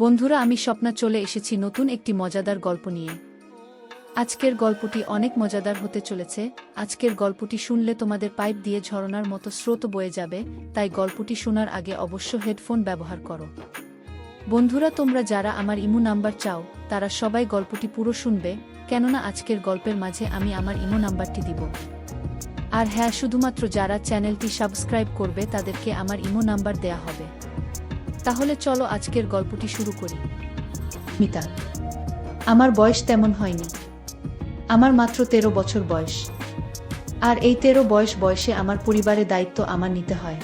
বন্ধুরা, আমি স্বপ্না চলে এসেছি নতুন একটি মজাদার গল্প নিয়ে। আজকের গল্পটি অনেক মজাদার হতে চলেছে। আজকের গল্পটি শুনলে তোমাদের পাইপ দিয়ে ঝরনার মতো স্রোত বয়ে যাবে, তাই গল্পটি শোনার আগে অবশ্য হেডফোন ব্যবহার করো। বন্ধুরা, তোমরা যারা আমার ইমো নাম্বার চাও তারা সবাই গল্পটি পুরো শুনবে, কেননা আজকের গল্পের মাঝে আমি আমার ইমো নাম্বারটি দিব। আর হ্যাঁ, শুধুমাত্র যারা চ্যানেলটি সাবস্ক্রাইব করবে তাদেরকে আমার ইমো নাম্বার দেয়া হবে। তাহলে চলো আজকের গল্পটি শুরু করি। মিতা, আমার বয়স তেমন হয়নি। আমার মাত্র 13 বছর বয়স। আর এই 13 বয়সে আমার পরিবারের দায়িত্ব আমার নিতে হয়।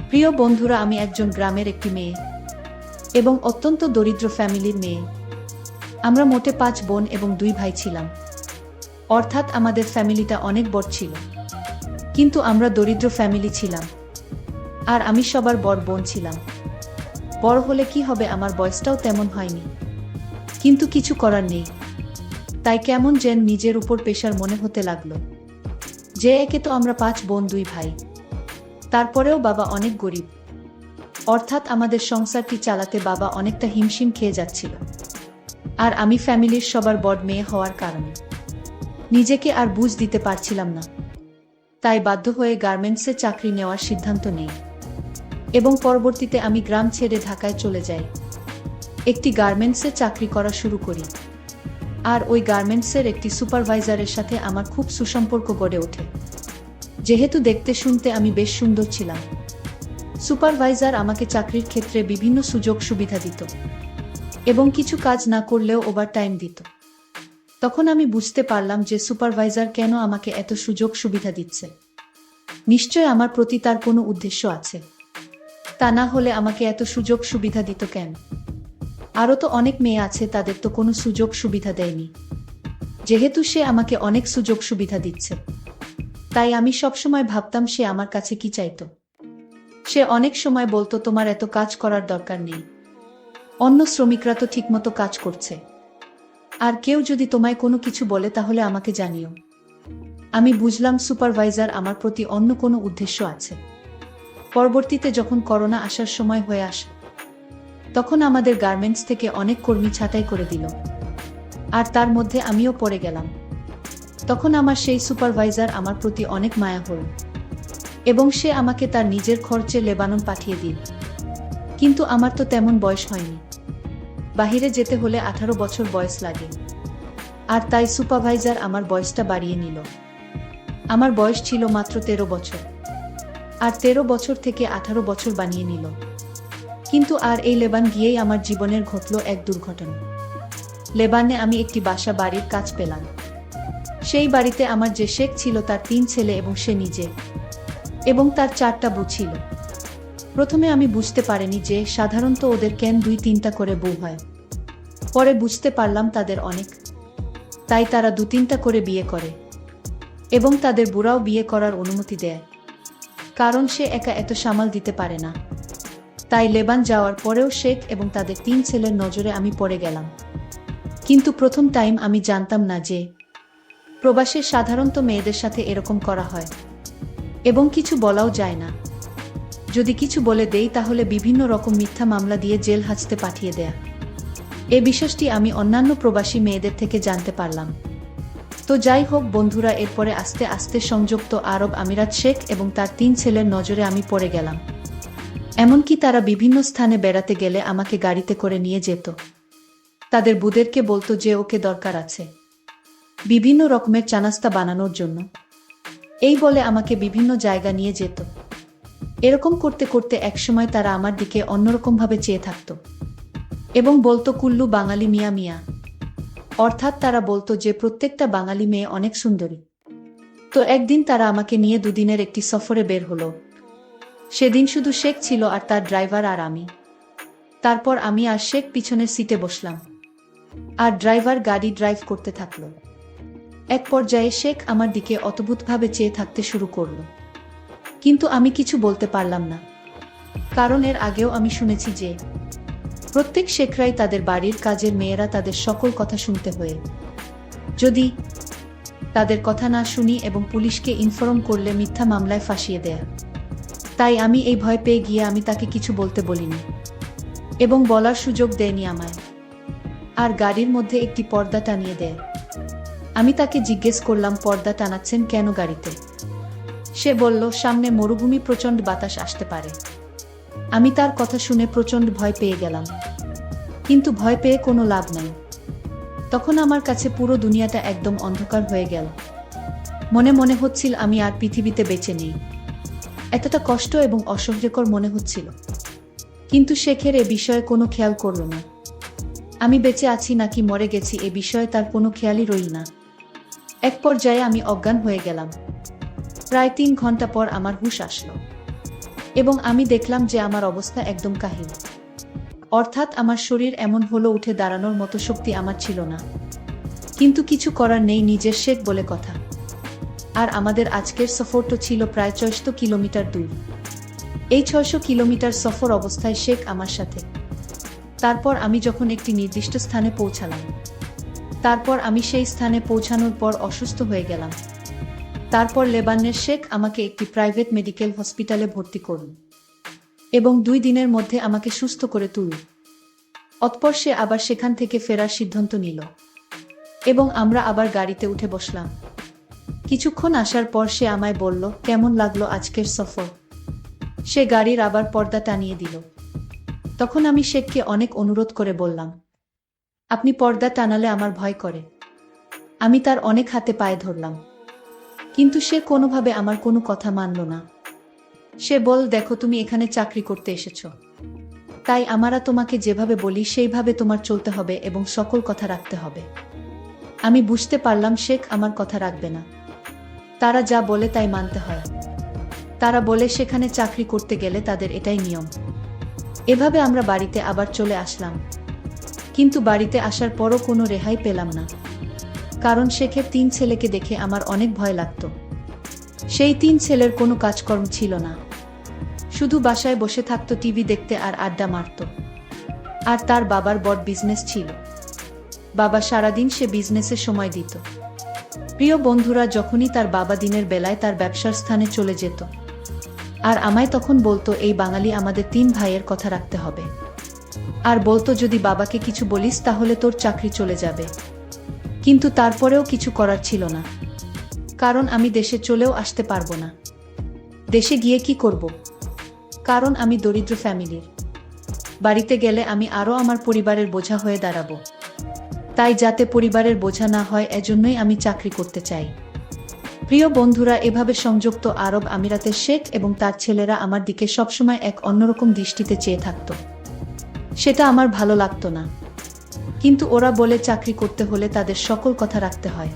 প্রিয় বন্ধুরা, আমি একজন গ্রামের একটি মেয়ে এবং অত্যন্ত দরিদ্র ফ্যামিলির মেয়ে। আমরা মোটে 5 বোন এবং 2 ভাই ছিলাম। অর্থাৎ আমাদের ফ্যামিলিটা অনেক বড় ছিল, কিন্তু আমরা দরিদ্র ফ্যামিলি ছিলাম। আর আমি সবার বড় বোন ছিলাম। বড় হলে কি হবে, আমার বয়সটাও তেমন হয়নি, কিন্তু কিছু করার নেই। তাই কেমন যেন নিজের উপর প্রেশার মনে হতে লাগলো যে একে তো আমরা 5 বোন 2 ভাই, তারপরেও বাবা অনেক গরিব। অর্থাৎ আমাদের সংসারটি চালাতে বাবা অনেকটা হিমশিম খেয়ে যাচ্ছিল। আর আমি ফ্যামিলির সবার বড় মেয়ে হওয়ার কারণে নিজেকে আর বুঝ দিতে পারছিলাম না। তাই বাধ্য হয়ে গার্মেন্টসে চাকরি নেওয়ার সিদ্ধান্ত নেই এবং পরবর্তীতে আমি গ্রাম ছেড়ে ঢাকায় চলে যাই। একটি গার্মেন্টসে চাকরি করা শুরু করি। আর ওই গার্মেন্টসের একটি সুপারভাইজারের সাথে আমার খুব সুসম্পর্ক গড়ে ওঠে। যেহেতু দেখতে শুনতে আমি বেশ সুন্দর ছিলাম, সুপারভাইজার আমাকে চাকরির ক্ষেত্রে বিভিন্ন সুযোগ সুবিধা দিত এবং কিছু কাজ না করলেও ওভারটাইম দিত। তখন আমি বুঝতে পারলাম যে সুপারভাইজার কেন আমাকে এত সুযোগ সুবিধা দিচ্ছে। নিশ্চয় আমার প্রতি তার কোনো উদ্দেশ্য আছে, তা না হলে আমাকে এত সুযোগ সুবিধা দিত কেন? আরও তো অনেক মেয়ে আছে, তাদের তো কোনো সুযোগ সুবিধা দেয়নি। যেহেতু সে আমাকে অনেক সুযোগ সুবিধা দিচ্ছে, তাই আমি সবসময় ভাবতাম সে আমার কাছে কি চাইতো। সে অনেক সময় বলতো, তোমার এত কাজ করার দরকার নেই, অন্য শ্রমিকরা তো ঠিকমতো কাজ করছে। আর কেউ যদি তোমায় কোনো কিছু বলে তাহলে আমাকে জানিও। আমি বুঝলাম সুপারভাইজার আমার প্রতি অন্য কোনো উদ্দেশ্য আছে। পরবর্তীতে যখন করোনা আসার সময় হয়ে আসে, তখন আমাদের গার্মেন্টস থেকে অনেক কর্মী ছাঁটাই করে দিল। আর তার মধ্যে আমিও পড়ে গেলাম। তখন আমার সেই সুপারভাইজার আমার প্রতি অনেক মায়া হল এবং সে আমাকে তার নিজের খরচে লেবানন পাঠিয়ে দিল। কিন্তু আমার তো তেমন বয়স হয়নি। বাহিরে যেতে হলে 18 বছর বয়স লাগে। আর তাই সুপারভাইজার আমার বয়সটা বাড়িয়ে নিল। আমার বয়স ছিল মাত্র 13 বছর। আর 13 বছর থেকে 18 বছর বানিয়ে নিল। কিন্তু আর এই লেবান গিয়েই আমার জীবনের ঘটল এক দুর্ঘটনা। লেবানে আমি একটি বাসা বাড়ির কাজ পেলাম। সেই বাড়িতে আমার যে শেখ ছিল তার 3 ছেলে এবং সে নিজে, এবং তার 4টা বউ ছিল। প্রথমে আমি বুঝতে পারিনি যে সাধারণত ওদের কেন 2-3টা করে বউ হয়। পরে বুঝতে পারলাম তাদের অনেক, তাই তারা 2-3টা করে বিয়ে করে এবং তাদের বুড়াও বিয়ে করার অনুমতি দেয়, কারণ সে একা এত সামাল দিতে পারে না। তাই লেবান যাওয়ার পরেও শেখ এবং তাদের 3 ছেলের নজরে আমি পড়ে গেলাম। কিন্তু প্রথম টাইম আমি জানতাম না যে প্রবাসে সাধারণত মেয়েদের সাথে এরকম করা হয় এবং কিছু বলাও যায় না। যদি কিছু বলে দেই তাহলে বিভিন্ন রকম মিথ্যা মামলা দিয়ে জেল হাজতে পাঠিয়ে দেয়া। এই বিষয়টি আমি অন্যান্য প্রবাসী মেয়েদের থেকে জানতে পারলাম। তো যাই হোক বন্ধুরা, এরপরে আস্তে আস্তে সংযুক্ত আরব আমিরাত শেখ এবং তার 3 ছেলের নজরে আমি পড়ে গেলাম। এমনকি তারা বিভিন্ন স্থানে বেড়াতে গেলে আমাকে গাড়িতে করে নিয়ে যেত। তাদের বুদেরকে বলতো যে ওকে দরকার আছে বিভিন্ন রকমের চানাস্তা বানানোর জন্য। এই বলে আমাকে বিভিন্ন জায়গা নিয়ে যেত। এরকম করতে করতে একসময় তারা আমার দিকে অন্যরকমভাবে চেয়ে থাকত এবং বলতো, কুল্লু বাঙালি মিয়া মিয়া। অর্থাৎ তারা বলতো যে প্রত্যেকটা বাঙালি মেয়ে অনেক সুন্দরী। তো একদিন তারা আমাকে নিয়ে 2 দিনের একটি সফরে বের হলো। সেদিন শুধু শেখ ছিল আর তার ড্রাইভার আর আমি। তারপর আমি আর শেখ পিছনের সিটে বসলাম আর ড্রাইভার গাড়ি ড্রাইভ করতে থাকলো। এক পর্যায়ে শেখ আমার দিকে অদ্ভুতভাবে চেয়ে থাকতে শুরু করলো, কিন্তু আমি কিছু বলতে পারলাম না, কারণ এর আগেও আমি শুনেছি যে প্রত্যেক শেখরাই তাদের বাড়ির কাজের মেয়েরা তাদের সকল কথা শুনতে হয়ে, যদি তাদের কথা না শুনি এবং পুলিশকে ইনফর্ম করলে মিথ্যা মামলায় ফাঁসিয়ে দেয়া। তাই আমি এই ভয় পেয়ে গিয়ে আমি তাকে কিছু বলতে বলিনি। এবং বলার সুযোগ দেয়নি আমায়। আর গাড়ির মধ্যে একটি পর্দা টানিয়ে দেয়। আমি তাকে জিজ্ঞেস করলাম, পর্দা টানাচ্ছেন কেন গাড়িতে? সে বলল, সামনে মরুভূমি, প্রচণ্ড বাতাস আসতে পারে। আমি তার কথা শুনে প্রচণ্ড ভয় পেয়ে গেলাম, কিন্তু ভয় পেয়ে কোনো লাভ নাই। তখন আমার কাছে পুরো দুনিয়াটা একদম অন্ধকার হয়ে গেল। মনে মনে হচ্ছিল আমি আর পৃথিবীতে বেঁচে নেই। এতটা কষ্ট এবং অসহ্যকর মনে হচ্ছিল। কিন্তু শেখের এ বিষয়ে কোনো খেয়াল করল না। আমি বেঁচে আছি নাকি মরে গেছি এ বিষয়ে তার কোনো খেয়ালই রইল না। এক পর্যায়ে আমি অজ্ঞান হয়ে গেলাম। প্রায় 3 ঘন্টা পর আমার হুঁশ আসলো এবং আমি দেখলাম যে আমার অবস্থা একদম কাহিল। অর্থাৎ আমার শরীর এমন হলো, উঠে দাঁড়ানোর মতো শক্তি আমার ছিল না। কিন্তু কিছু করার নেই, নিজের শেখ বলে কথা। আর আমাদের আজকের সফরটা ছিল প্রায় 600 কিলোমিটার দূর। এই 600 কিলোমিটার সফর অবস্থায় শেখ আমার সাথে। তারপর আমি যখন একটি নির্দিষ্ট স্থানে পৌঁছালাম, তারপর আমি সেই স্থানে পৌঁছানোর পর অসুস্থ হয়ে গেলাম। তারপর লেবাননের শেখ আমাকে একটি প্রাইভেট মেডিকেল হসপিটালে ভর্তি করল এবং 2 দিনের মধ্যে আমাকে সুস্থ করে তুলল। অতঃপর সে আবার সেখান থেকে ফেরার সিদ্ধান্ত নিল এবং আমরা আবার গাড়িতে উঠে বসলাম। কিছুক্ষণ আসার পর সে আমায় বলল, কেমন লাগলো আজকের সফর? সে গাড়ির আবার পর্দা টানিয়ে দিল। তখন আমি শেখকে অনেক অনুরোধ করে বললাম, আপনি পর্দা টানালে আমার ভয় করে। আমি তার অনেক হাতে পায়ে ধরলাম, কিন্তু সে কোনোভাবে আমার কোনো কথা মানল না। সে বল, দেখো তুমি এখানে চাকরি করতে এসেছো, তাই আমরা তোমাকে যেভাবে বলি সেইভাবে তোমার চলতে হবে এবং সকল কথা রাখতে হবে। আমি বুঝতে পারলাম শেখ আমার কথা রাখবে না। তারা যা বলে তাই মানতে হয়। তারা বলে সেখানে চাকরি করতে গেলে তাদের এটাই নিয়ম। এভাবে আমরা বাড়িতে আবার চলে আসলাম। কিন্তু বাড়িতে আসার পরও কোনো রেহাই পেলাম না, কারণ শেখের 3 ছেলেকে দেখে আমার অনেক ভয় লাগত। সেই 3 ছেলের কোনো কাজকর্ম ছিল না, শুধু বাসায় বসে থাকতো, টিভি দেখতে আর আড্ডা মারত। আর তার বাবার বড় বিজনেস ছিল। বাবা সারাদিন সে বিজনেসে সময় দিত। প্রিয় বন্ধুরা, যখনই তার বাবা দিনের বেলায় তার ব্যবসার স্থানে চলে যেত, আর আমায় তখন বলতো, এই বাঙালি আমাদের 3 ভাইয়ের কথা রাখতে হবে। আর বলতো, যদি বাবাকে কিছু বলিস তাহলে তোর চাকরি চলে যাবে। কিন্তু তারপরেও কিছু করার ছিল না, কারণ আমি দেশে চলেও আসতে পারবো না। দেশে গিয়ে কি করব? কারণ আমি দরিদ্র ফ্যামিলির। বাড়িতে গেলে আমি আরও আমার পরিবারের বোঝা হয়ে দাঁড়াবো। তাই যাতে পরিবারের বোঝা না হয়, এজন্যই আমি চাকরি করতে চাই। প্রিয় বন্ধুরা, এভাবে সংযুক্ত আরব আমিরাতের শেখ এবং তার ছেলেরা আমার দিকে সবসময় এক অন্যরকম দৃষ্টিতে চেয়ে থাকত। সেটা আমার ভালো লাগতো না, কিন্তু ওরা বলে চাকরি করতে হলে তাদের সকল কথা রাখতে হয়।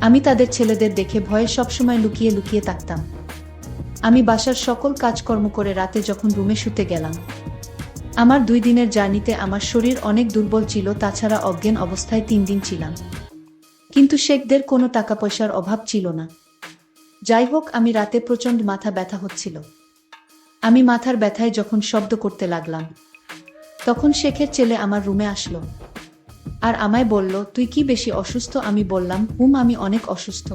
আমি তাদের ছেলেদের দেখে ভয়ে সবসময় লুকিয়ে লুকিয়ে থাকতাম। আমি বাসার সকল কাজকর্ম করে রাতে যখন রুমে শুতে গেলাম, আমার 2 দিনের জার্নিতে আমার শরীর অনেক দুর্বল ছিল, তাছাড়া অজ্ঞান অবস্থায় 3 দিন ছিলাম। কিন্তু শেখদের কোনো টাকা পয়সার অভাব ছিল না। যাই হোক, আমি রাতে প্রচণ্ড মাথা ব্যথা হচ্ছিল। আমি মাথার ব্যথায় যখন শব্দ করতে লাগলাম, তখন শেখের ছেলে আমার রুমে আসলো আর আমায় বলল, তুই কি বেশি অসুস্থ? আমি বললাম, আমি অনেক অসুস্থ,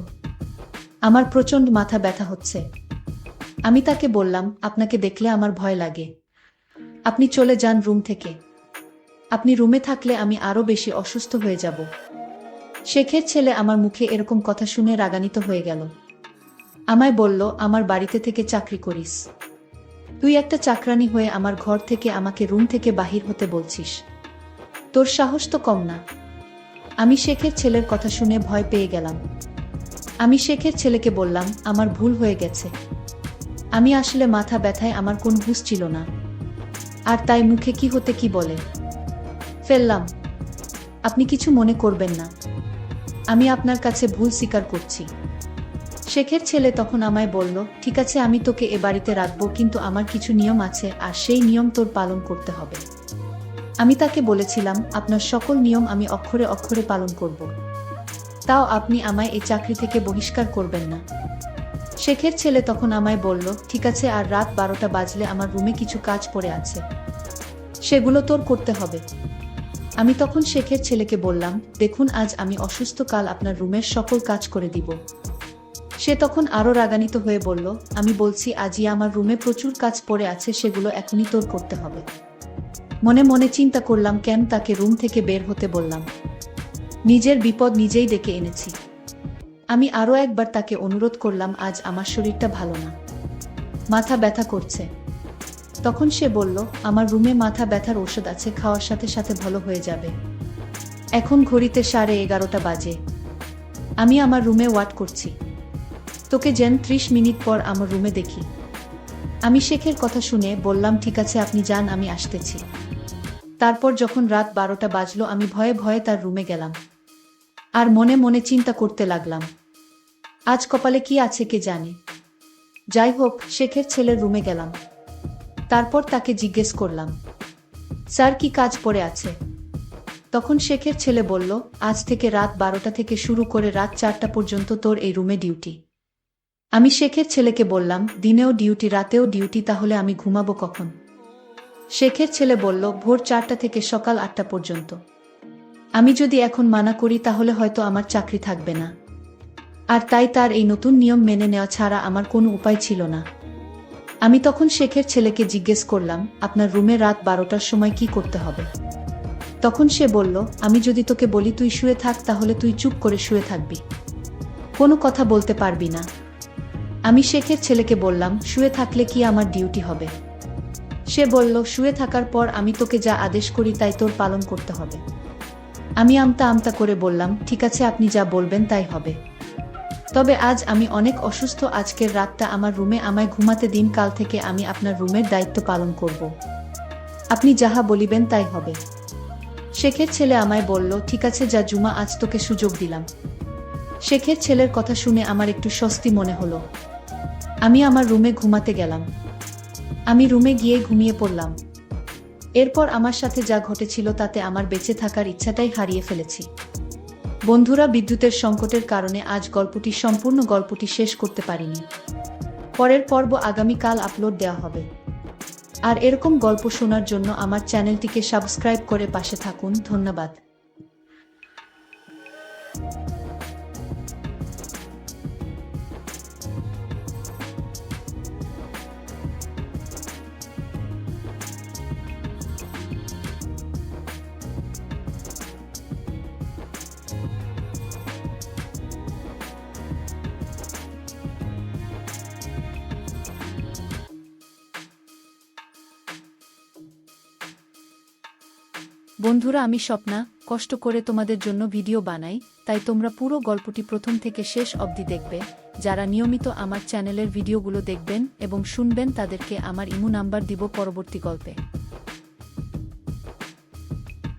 আমার প্রচণ্ড মাথা ব্যথা হচ্ছে। আমি তাকে বললাম, আপনাকে দেখলে আমার ভয় লাগে, আপনি চলে যান রুম থেকে। আপনি রুমে থাকলে আমি আরো বেশি অসুস্থ হয়ে যাব। শেখের ছেলে আমার মুখে এরকম কথা শুনে রাগান্বিত হয়ে গেল। আমায় বলল, আমার বাড়িতে থেকে চাকরি করিস, তুই একটা চাকরানি হয়ে আমার ঘর থেকে আমাকে রুম থেকে বাহির হতে বলছিস? তোর সাহস তো কম না। আমি শেখের ছেলের কথা শুনে ভয় পেয়ে গেলাম। আমি শেখের ছেলেকে বললাম, আমার ভুল হয়ে গেছে, আমি আসলে মাথা ব্যথায় আমার কোন হুঁশ ছিল না, আর তাই মুখে কি হতে কি বলে ফেললাম। আপনি কিছু মনে করবেন না, আমি আপনার কাছে ভুল স্বীকার করছি। শেখের ছেলে তখন আমায় বলল, ঠিক আছে, আমি তোকে এ বাড়িতে রাখবো, কিন্তু আমার কিছু নিয়ম আছে আর সেই নিয়ম তোর পালন করতে হবে। আমি তাকে বলেছিলাম, আপনার সকল নিয়ম আমি অক্ষরে অক্ষরে পালন করব, তাও আপনি আমায় এই চাকরি থেকে বহিষ্কার করবেন না। শেখের ছেলে তখন আমায় বলল, ঠিক আছে, আর রাত 12টা বাজলে আমার রুমে কিছু কাজ পড়ে আছে, সেগুলো তোর করতে হবে। আমি তখন শেখের ছেলেকে বললাম, দেখুন, আজ আমি অসুস্থ, কাল আপনার রুমের সকল কাজ করে দিব। সে তখন আরো রাগান্বিত হয়ে বলল, আমি বলছি, আজই আমার রুমে প্রচুর কাজ পড়ে আছে, সেগুলো এখনই তোর করতে হবে। মনে মনে চিন্তা করলাম কেন তাকে রুম থেকে বের হতে বললাম। নিজের বিপদ নিজেই ডেকে এনেছি। আমি আরও একবার তাকে অনুরোধ করলাম, আজ আমার শরীরটা ভালো না, মাথা ব্যথা করছে। তখন সে বলল, আমার রুমে মাথা ব্যথার ওষুধ আছে, খাওয়ার সাথে সাথে ভালো হয়ে যাবে। এখন ঘড়িতে 11:30 বাজে। আমি আমার রুমে ওয়েট করছি, তোকে যেন 30 মিনিট পর আমার রুমে দেখি। আমি শেখের কথা শুনে বললাম, ঠিক আছে আপনি যান, আমি আসতেছি। তারপর যখন রাত 12টা বাজলো, আমি ভয়ে ভয়ে তার রুমে গেলাম আর মনে মনে চিন্তা করতে লাগলাম, আজ কপালে কি আছে কে জানে। যাই হোক, শেখের ছেলের রুমে গেলাম। তারপর তাকে জিজ্ঞেস করলাম, স্যার কি কাজ পড়ে আছে? তখন শেখের ছেলে বলল, আজ থেকে রাত 12টা থেকে শুরু করে রাত 4টা পর্যন্ত তোর এই রুমে ডিউটি। আমি শেখের ছেলেকে বললাম, দিনেও ডিউটি রাতেও ডিউটি, তাহলে আমি ঘুমাবো কখন? শেখের ছেলে বলল, ভোর 4টা থেকে সকাল 8টা পর্যন্ত। আমি যদি এখন মানা করি তাহলে হয়তো আমার চাকরি থাকবে না, আর তাই তার এই নতুন নিয়ম মেনে নেওয়া ছাড়া আমার কোনো উপায় ছিল না। আমি তখন শেখের ছেলেকে জিজ্ঞেস করলাম, আপনার রুমে রাত 12টার সময় কি করতে হবে? তখন সে বলল, আমি যদি তোকে বলি তুই শুয়ে থাক, তাহলে তুই চুপ করে শুয়ে থাকবি, কোনো কথা বলতে পারবি না। আমি শেখের ছেলেকে বললাম, শুয়ে থাকলে কি আমার ডিউটি হবে? সে বলল, শুয়ে থাকার পর আমি তোকে যা আদেশ করি তাই তোর পালন করতে হবে। আমি আমতা আমতা করে বললাম, ঠিক আছে আপনি যা বলবেন তাই হবে। তবে আজ আমি অনেক অসুস্থ, আজকের রাতটা আমার রুমে আমায় ঘুমাতে দিন, কাল থেকে আমি আপনার রুমের দায়িত্ব পালন করব। আপনি যাহা বলিবেন তাই হবে। শেখের ছেলে আমায় বলল, ঠিক আছে যা জুমা, আজ তোকে সুযোগ দিলাম। শেখের ছেলের কথা শুনে আমার একটু স্বস্তি মনে হলো। আমি আমার রুমে ঘুমাতে গেলাম। আমি রুমে গিয়ে ঘুমিয়ে পড়লাম। এরপর আমার সাথে যা ঘটেছিল তাতে আমার বেঁচে থাকার ইচ্ছাটাই হারিয়ে ফেলেছি। বন্ধুরা, বিদ্যুতের সংকটের কারণে আজ সম্পূর্ণ গল্পটি শেষ করতে পারিনি। পরের পর্ব আগামীকাল আপলোড দেওয়া হবে। আর এরকম গল্প শোনার জন্য আমার চ্যানেলটিকে সাবস্ক্রাইব করে পাশে থাকুন। ধন্যবাদ। বন্ধুরা, আমি স্বপ্না কষ্ট করে তোমাদের জন্য ভিডিও বানাই, তাই তোমরা পুরো গল্পটি প্রথম থেকে শেষ অবধি দেখবে। যারা নিয়মিত আমার চ্যানেলের ভিডিওগুলো দেখবেন এবং শুনবেন তাদেরকে আমার ইমো নাম্বার দিব পরবর্তী গল্পে।